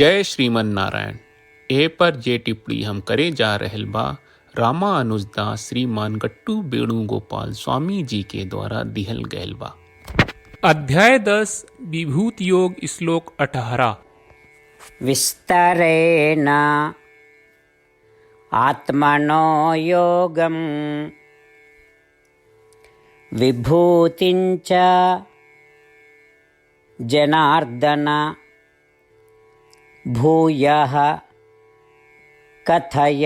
जय श्रीमन नारायण। ए पर जे टिप्पणी हम करे जा रहल बा रामानुजदास श्रीमान गट्टू वेणुगोपाल स्वामी जी के द्वारा दिहल गयल बा। अध्याय 10 विभूति योग श्लोक 18। विस्तरेण आत्मनो योगं विभूतिञ्च जनार्दन भूयः कथय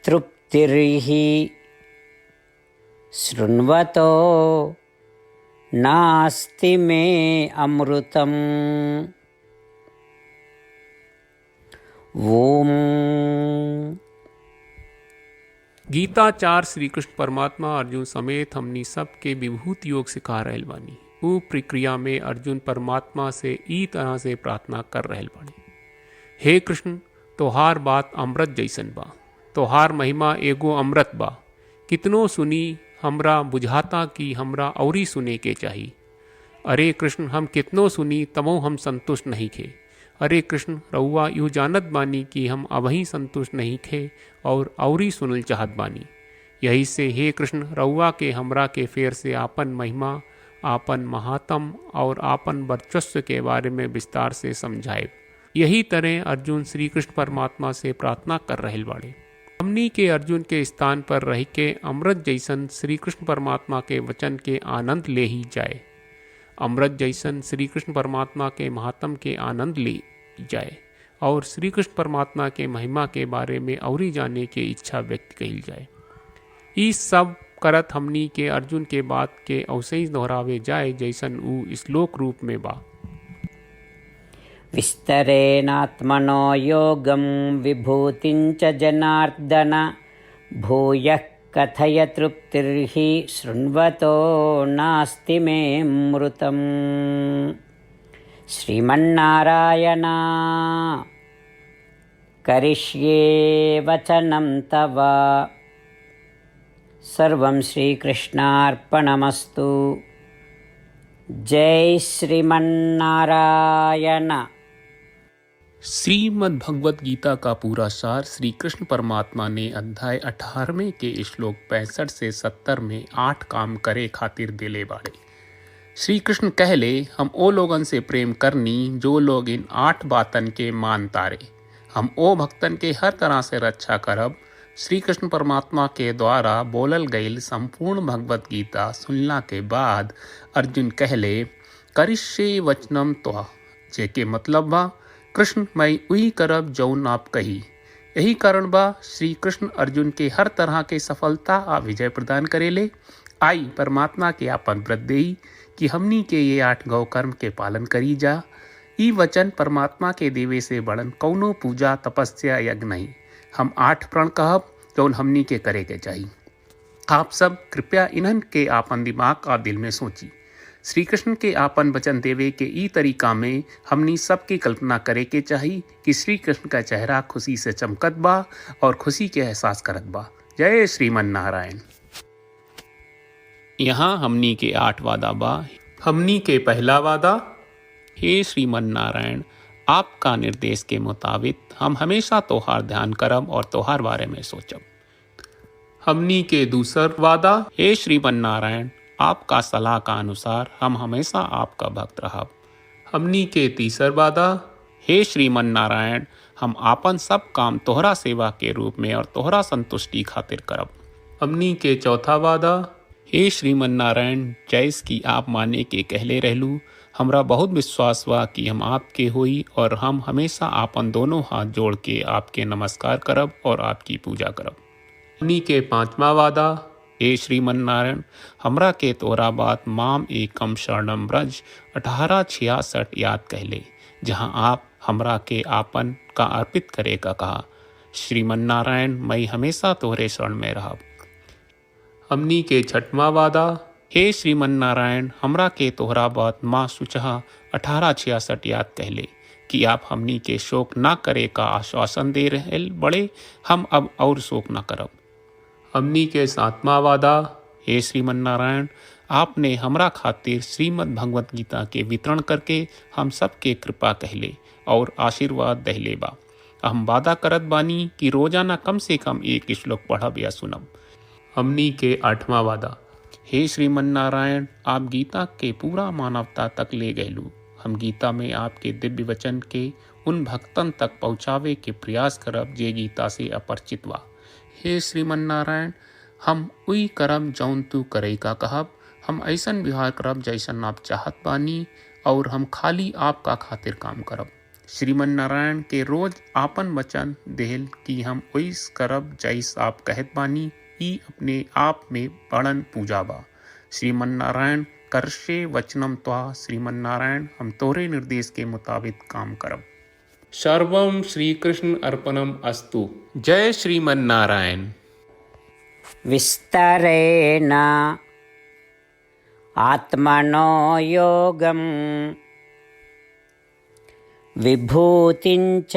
तृप्तिर्हि शृण्वतो नास्ति मे अमृतम्। ओम। गीताचार्य श्री कृष्ण परमात्मा अर्जुन समेत हमनी सब के विभूति योग सिखा रहल बानी। ऊ प्रक्रिया में अर्जुन परमात्मा से ई तरह से प्रार्थना कर रहल बानी, हे कृष्ण, तोहार बात अमृत जैसन बा, तोहार महिमा एगो अमृत बा। कितनो सुनी हमरा बुझाता कि हमरा औरी सुने के चाही। अरे कृष्ण, हम कितनो सुनी तमो हम संतुष्ट नहीं खे। अरे कृष्ण, रउआ यूँ जानत बानी कि हम अबही संतुष्ट नहीं खे और औरी सुनल चाहत बानी। यही से हे कृष्ण, रउआ के हमरा के फेर से आपन महिमा, आपन महात्म और आपन वर्चस्व के बारे में विस्तार से समझाए। यही तरह अर्जुन श्री कृष्ण परमात्मा से प्रार्थना कर रहल बाड़े। हमनी के अर्जुन के स्थान पर रह के अमृत जैसन श्री कृष्ण परमात्मा के वचन के आनंद ले ही जाए। अमृत जैसन श्री कृष्ण परमात्मा के महात्म के आनंद ले जाए और श्री कृष्ण परमात्मा के महिमा के बारे में औरी जाने के इच्छा व्यक्त कही जाए। इस सब करत हमनी के अर्जुन के बात के अवसे ही दोहरावे जाए जैसन ऊ श्लोक रूप में बा। विस्तरेणात्मनो योगं विभूतिञ्च जनार्दन भूयः कथय तृप्तिर्हि शृण्वतो नास्ति मे अमृतम्। श्रीमन्नारायण करिष्ये वचनं तव। सर्वं श्रीकृष्णार्पणमस्तु। जय श्रीमन्नारायण। श्रीमद् भगवत गीता का पूरा सार श्री कृष्ण परमात्मा ने अध्याय 18वें के श्लोक 65 से 70 में 8 काम करे खातिर दिले बाड़े। श्री कृष्ण कहले, हम ओ लोगन से प्रेम करनी जो लोग इन 8 बातन के मान तारे। हम ओ भक्तन के हर तरह से रक्षा करब। श्री कृष्ण परमात्मा के द्वारा बोलल गईल संपूर्ण भगवत गीता सुनला के बाद अर्जुन कहले, करिष्ये वचनम त्वा, जेके मतलब बा, कृष्ण, मैं उही करब जौन आप कही। यही कारण बा श्री कृष्ण अर्जुन के हर तरह के सफलता आ विजय प्रदान करेले। आई परमात्मा के आपन व्रत देई कि हमनी के ये 8 गौ कर्म के पालन करी जा। ई वचन परमात्मा के देवे से बड़न कौनो पूजा तपस्या यज्ञ नहीं। हम 8 प्रण कहब जौन हमनी के करे के चाहिए। आप सब कृपया इन्हन के आपन दिमाग और दिल में सोची। श्री कृष्ण के आपन वचन देवे के ई तरीका में हमनी सबकी कल्पना करे के चाहिए कि श्री कृष्ण का चेहरा खुशी से चमकत बा और खुशी के एहसास करत बा। जय श्रीमन नारायण। यहाँ हमनी के 8 वादा बा। हमनी के पहला वादा, हे श्रीमन नारायण, आपका निर्देश के मुताबिक हम हमेशा तोहार ध्यान करब और तोहार बारे में सोचब। हमनी के दूसर वादा, हे श्रीमन नारायण, आपका सलाह का अनुसार हम हमेशा आपका भक्त रहब। हमनी के तीसर वादा, हे श्रीमन नारायण, हम आपन सब काम तोहरा सेवा के रूप में और तोहरा संतुष्टि खातिर करब। हमनी के चौथा वादा, हे श्रीमन नारायण, जैस की आप माने के कहले रहलू, हमरा बहुत विश्वास बा कि हम आपके होई और हम हमेशा आपन दोनों हाथ जोड़ के आपके नमस्कार करब और आपकी पूजा करब। हमनी के 5वां वादा, हे श्रीमन नारायण, हमरा के तोरा बात माम एकम शरणम ब्रज 1866 याद कहले, जहाँ आप हमरा के आपन का अर्पित करे का कहा। श्रीमन नारायण, मैं हमेशा तोहरे शरण में रहब। हमनी के 6वां वादा, हे श्रीमन नारायण, हमरा के तोहरा बात माँ सुचहा 1866 याद कहले कि आप हमनी के शोक ना करे का आश्वासन दे रहे बड़े। हम अब और शोक ना करब। हमनी के 7वां वादा, हे श्रीमन नारायण, आपने हमरा खातिर श्रीमद् भगवत गीता के वितरण करके हम सबके कृपा कहले और आशीर्वाद दहलेबा। हम वादा करत बानी कि रोजाना कम से कम एक श्लोक पढ़ब या सुनब। हमनी के 8वां वादा। हे श्रीमन नारायण, आप गीता के पूरा मानवता तक ले गयलू। हम गीता में आपके दिव्य वचन के उन भक्तन तक पहुँचावे के प्रयास करब जे गीता से अपरिचित बा। हे श्रीमन नारायण, हम उई करब जौन तू करे का कहब। हम ऐसन व्यवहार करब जैसन आप चाहत बानी और हम खाली आपका खातिर काम करब। श्रीमन नारायण के रोज आपन वचन देहल कि हम ओइस करब जैस आप कहत बानी, ई अपने आप में बड़न पूजा बा। श्रीमन नारायण, करशे वचनम त्वा। श्रीमन नारायण, हम तोरे निर्देश के मुताबिक काम करब। सर्वम श्री कृष्ण अर्पणम अस्तु। जय श्रीमन नारायण। विस्तरेण आत्मनो योगं विभूतिञ्च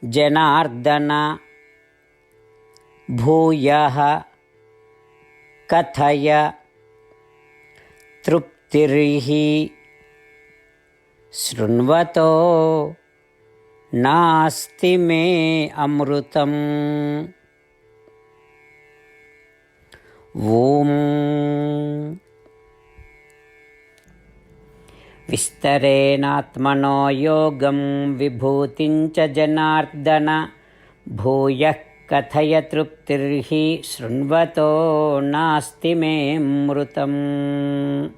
जनार्दन भूयः कथय तृप्तिर्हि शृण्वतो नास्ति मे अमृतम्। ॐ विस्तरेणात्मनो योगं विभूतिञ्च जनार्दन भूयः कथय तृप्तिर्हि शृण्वतो नास्ति मे अमृतम्।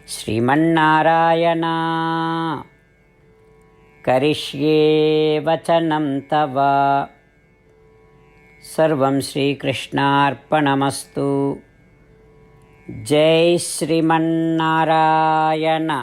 श्रीमन्नारायण, करिष्ये वचनं तव। सर्वं श्रीकृष्णार्पणमस्तु। जय श्रीमन्नारायण।